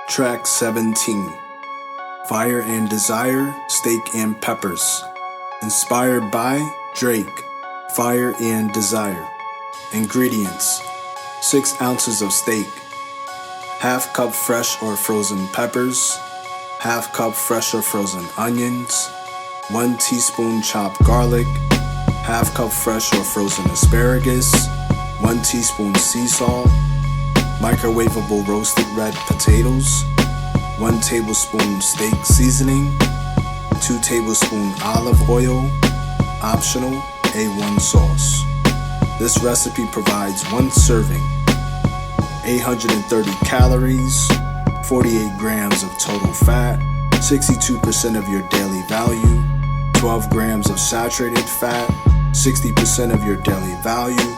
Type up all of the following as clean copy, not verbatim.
Track 17. Fire and Desire, Steak and Peppers. Inspired by Drake, Fire and Desire. Ingredients: 6 ounces of steak, ½ cup fresh or frozen peppers, ½ cup fresh or frozen onions, 1 teaspoon chopped garlic, ½ cup fresh or frozen asparagus, 1 teaspoon sea salt, microwaveable roasted red potatoes, 1 tablespoon steak seasoning, 2 tablespoon olive oil, optional A1 sauce. This recipe provides 1 serving, 830 calories, 48 grams of total fat, 62% of your daily value, 12 grams of saturated fat, 60% of your daily value,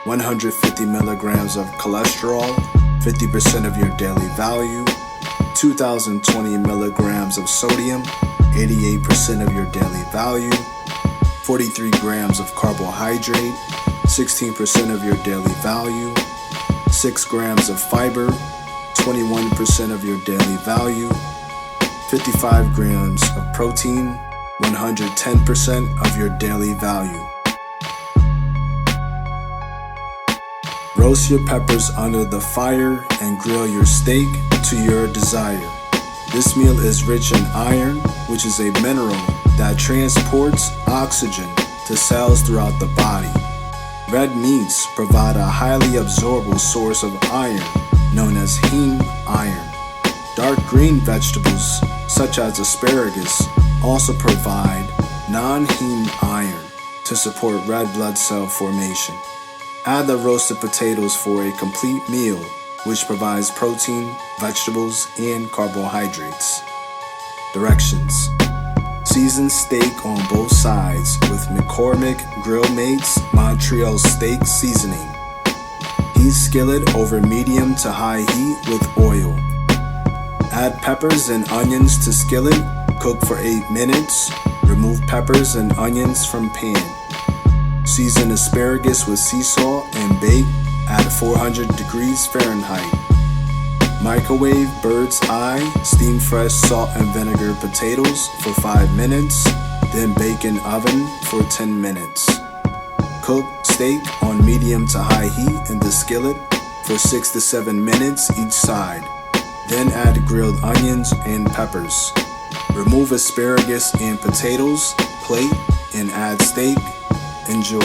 150 milligrams of cholesterol, 50% of your daily value, 2020 milligrams of sodium, 88% of your daily value, 43 grams of carbohydrate, 16% of your daily value, 6 grams of fiber, 21% of your daily value, 55 grams of protein, 110% of your daily value. Roast your peppers under the fire and grill your steak to your desire. This meal is rich in iron, which is a mineral that transports oxygen to cells throughout the body. Red meats provide a highly absorbable source of iron, known as heme iron. Dark green vegetables, such as asparagus, also provide non-heme iron to support red blood cell formation. Add the roasted potatoes for a complete meal, which provides protein, vegetables, and carbohydrates. Directions: season steak on both sides with McCormick Grill Mates Montreal steak seasoning. Heat skillet over medium to high heat with oil. Add peppers and onions to skillet, cook for 8 minutes. Remove peppers and onions from pan. Season asparagus with sea salt and bake at 400 degrees Fahrenheit. Microwave bird's eye steam fresh salt and vinegar potatoes for 5 minutes, then bake in oven for 10 minutes. Cook steak on medium to high heat in the skillet for 6 to 7 minutes each side. Then add grilled onions and peppers. Remove asparagus and potatoes, plate, and add steak. Enjoy.